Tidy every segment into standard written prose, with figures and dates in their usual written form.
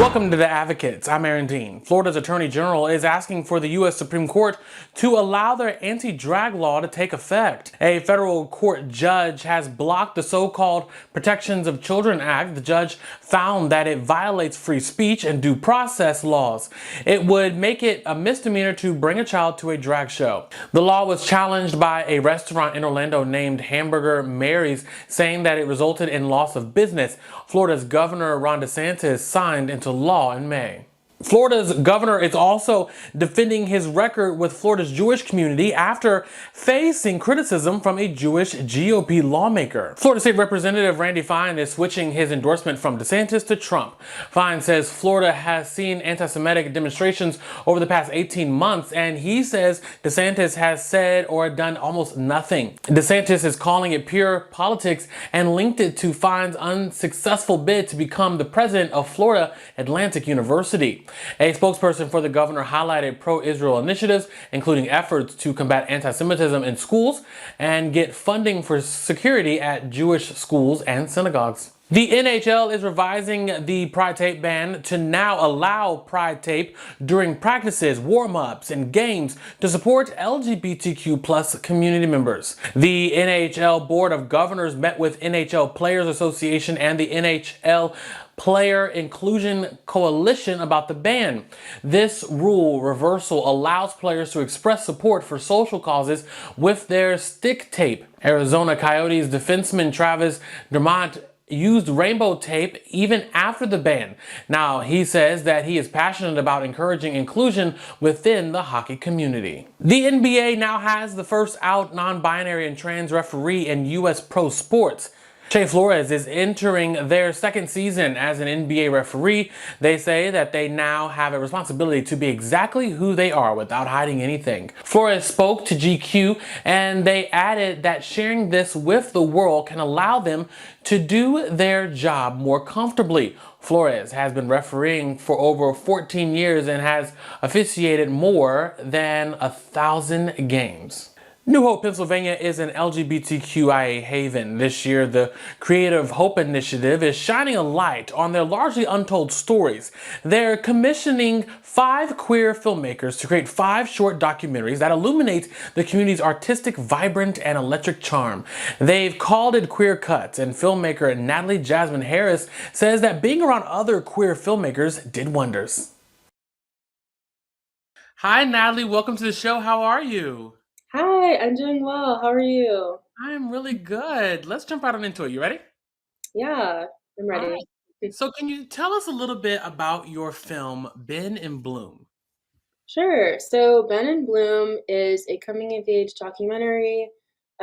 Welcome to The Advocates. I'm Aaron Dean. Florida's Attorney General is asking for the U.S. Supreme Court to allow their anti-drag law to take effect. A federal court judge has blocked the so-called Protections of Children Act. The judge found that it violates free speech and due process laws. It would make it a misdemeanor to bring a child to a drag show. The law was challenged by a restaurant in Orlando named Hamburger Mary's, saying that it resulted in loss of business. Florida's Governor Ron DeSantis signed into law in May. Florida's governor is also defending his record with Florida's Jewish community after facing criticism from a Jewish GOP lawmaker. Florida State Representative Randy Fine is switching his endorsement from DeSantis to Trump. Fine says Florida has seen anti-Semitic demonstrations over the past 18 months, and he says DeSantis has said or done almost nothing. DeSantis is calling it pure politics and linked it to Fine's unsuccessful bid to become the president of Florida Atlantic University. A spokesperson for the governor highlighted pro-Israel initiatives, including efforts to combat anti-Semitism in schools and get funding for security at Jewish schools and synagogues. The NHL is revising the Pride Tape ban to now allow Pride Tape during practices, warm-ups, and games to support LGBTQ plus community members. The NHL Board of Governors met with NHL Players Association and the NHL Player Inclusion Coalition about the ban. This rule reversal allows players to express support for social causes with their stick tape. Arizona Coyotes defenseman Travis Dermott used rainbow tape even after the ban. Now, he says that he is passionate about encouraging inclusion within the hockey community. The NBA now has the first out non-binary and trans referee in U.S. pro sports. Flores is entering their second season as an NBA referee. They say that they now have a responsibility to be exactly who they are without hiding anything. Flores spoke to GQ and they added that sharing this with the world can allow them to do their job more comfortably. Flores has been refereeing for over 14 years and has officiated more than 1,000 games. New Hope, Pennsylvania is an LGBTQIA haven. This year, the Creative Hope Initiative is shining a light on their largely untold stories. They're commissioning 5 queer filmmakers to create 5 short documentaries that illuminate the community's artistic, vibrant, and electric charm. They've called it Queer Cuts, and filmmaker Natalie Jasmine Harris says that being around other queer filmmakers did wonders. Hi, Natalie. Welcome to the show. How are you? Hi, I'm doing well. How are you? I'm really good. Let's jump right on into it. You ready? Yeah, I'm All ready. right. So can you tell us a little bit about your film, Ben in Bloom? Sure. So, Ben and Bloom is a coming of age documentary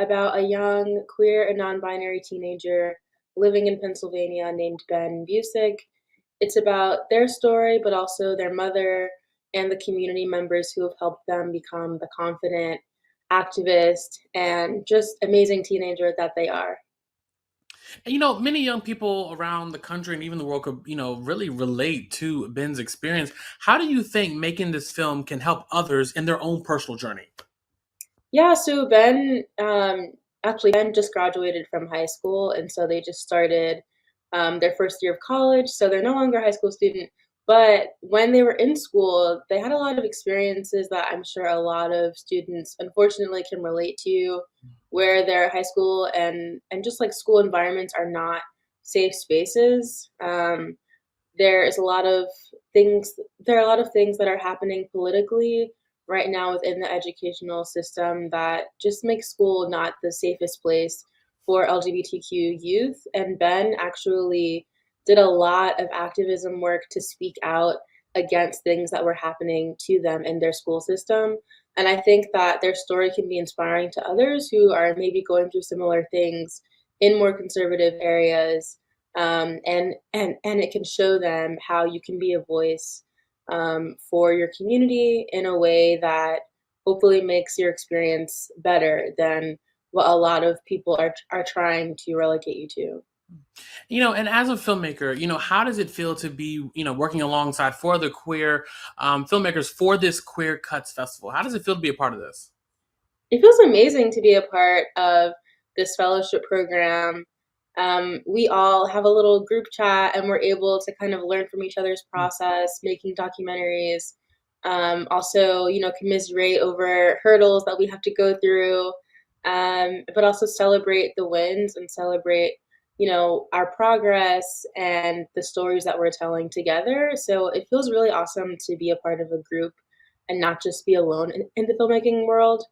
about a young queer and non binary teenager living in Pennsylvania named Ben Busick. It's about their story, but also their mother and the community members who have helped them become the confident activist and just amazing teenager that they are. And many young people around the country and even the world could, really relate to Ben's experience. How do you think making this film can help others in their own personal journey? Yeah, so Ben just graduated from high school, and so they just started their first year of college. So they're no longer a high school student, but when they were in school, they had a lot of experiences that I'm sure a lot of students unfortunately can relate to, where their high school and just like school environments are not safe spaces. There is a lot of things there are a lot of things that are happening politically right now within the educational system that just makes school not the safest place for LGBTQ youth. And Ben actually did a lot of activism work to speak out against things that were happening to them in their school system. And I think that their story can be inspiring to others who are maybe going through similar things in more conservative areas, and it can show them how you can be a voice for your community in a way that hopefully makes your experience better than what a lot of people are trying to relegate you to. And as a filmmaker, how does it feel to be, working alongside 4 other queer filmmakers for this Queer Cuts Festival? How does it feel to be a part of this? It feels amazing to be a part of this fellowship program. We all have a little group chat and we're able to kind of learn from each other's process, making documentaries. Also, commiserate over hurdles that we have to go through, but also celebrate the wins and celebrate, our progress and the stories that we're telling together. So it feels really awesome to be a part of a group and not just be alone in the filmmaking world.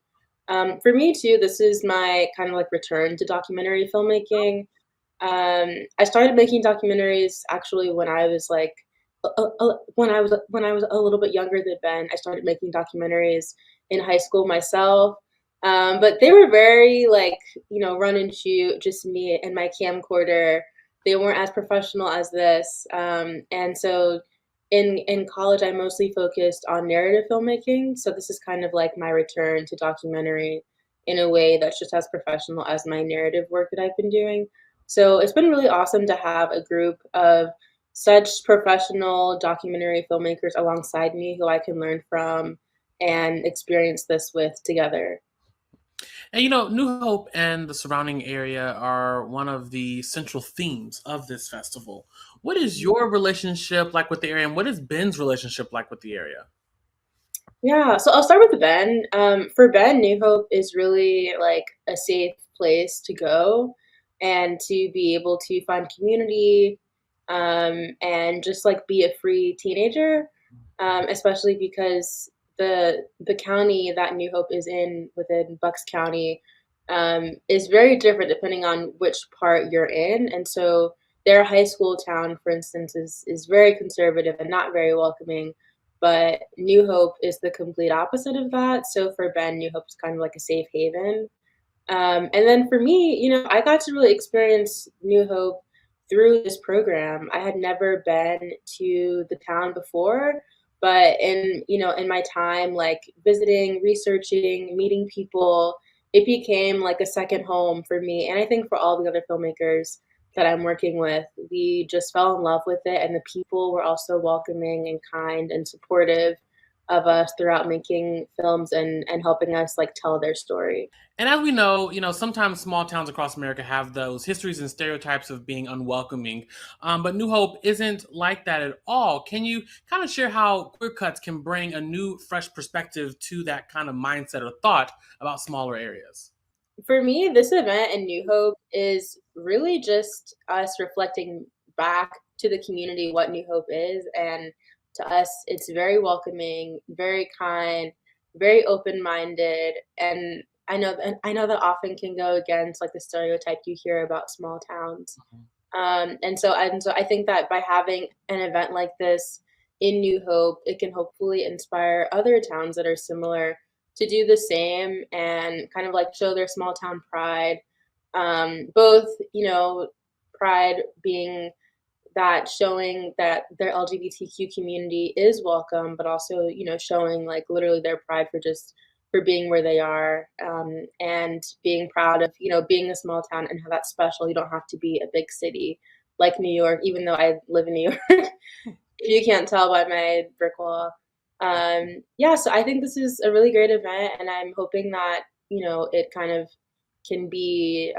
For me too, this is my kind of like return to documentary filmmaking. I started making documentaries actually when I was like, when I was a little bit younger than Ben. I started making documentaries in high school myself, but they were very like run and shoot, just me and my camcorder. They weren't as professional as this, and so in college I mostly focused on narrative filmmaking. So this is kind of like my return to documentary in a way that's just as professional as my narrative work that I've been doing. So it's been really awesome to have a group of such professional documentary filmmakers alongside me who I can learn from and experience this with together. And New Hope and the surrounding area are one of the central themes of this festival. What is your relationship like with the area, and what is Ben's relationship like with the area? Yeah, so I'll start with Ben. For Ben, New Hope is really like a safe place to go and to be able to find community, and just like be a free teenager, especially because the county that New Hope is in within Bucks County, is very different depending on which part you're in. And so their high school town, for instance, is very conservative and not very welcoming, but New Hope is the complete opposite of that. So for Ben, New Hope is kind of like a safe haven. And then for me, I got to really experience New Hope through this program. I had never been to the town before, but in my time like visiting, researching, meeting people, it became like a second home for me. And I think for all the other filmmakers that I'm working with, we just fell in love with it, and the people were also welcoming and kind and supportive of us throughout making films and helping us like tell their story. And as we know, sometimes small towns across America have those histories and stereotypes of being unwelcoming. But New Hope isn't like that at all. Can you kind of share how Queer Cuts can bring a new, fresh perspective to that kind of mindset or thought about smaller areas? For me, this event in New Hope is really just us reflecting back to the community what New Hope is. And to us, it's very welcoming, very kind, very open minded. And I know that often can go against like the stereotype you hear about small towns. And so I think that by having an event like this in New Hope, it can hopefully inspire other towns that are similar to do the same and kind of like show their small town pride. Both, pride being that showing that their LGBTQ community is welcome, but also, showing like literally their pride for just for being where they are, and being proud of, being a small town and how that's special. You don't have to be a big city like New York, even though I live in New York, if you can't tell by my brick wall. Yeah, so I think this is a really great event, and I'm hoping that, it kind of can be,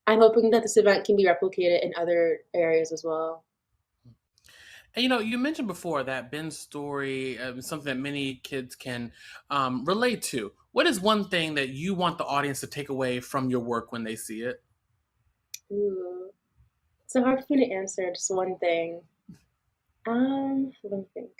I'm hoping that this event can be replicated in other areas as well. And you mentioned before that Ben's story is something that many kids can relate to. What is one thing that you want the audience to take away from your work when they see it? Ooh, it's so hard for me to answer just one thing. Let me think.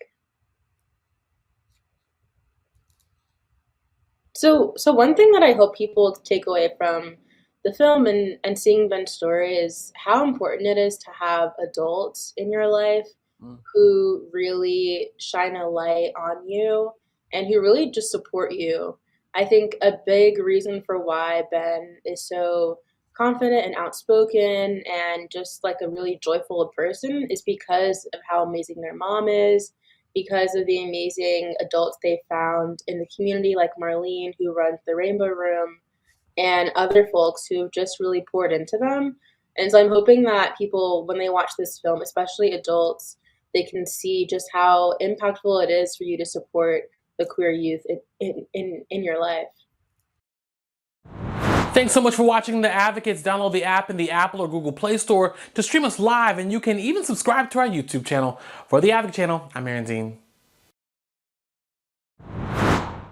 So one thing that I hope people take away from the film and seeing Ben's story is how important it is to have adults in your life Mm. who really shine a light on you and who really just support you. I think a big reason for why Ben is so confident and outspoken and just like a really joyful person is because of how amazing their mom is, because of the amazing adults they found in the community, like Marlene, who runs the Rainbow Room, and other folks who just really poured into them. And so I'm hoping that people, when they watch this film, especially adults, they can see just how impactful it is for you to support the queer youth in your life. Thanks so much for watching The Advocates. Download the app in the Apple or Google Play Store to stream us live, and you can even subscribe to our YouTube channel. For The Advocate channel, I'm Aaron Dean.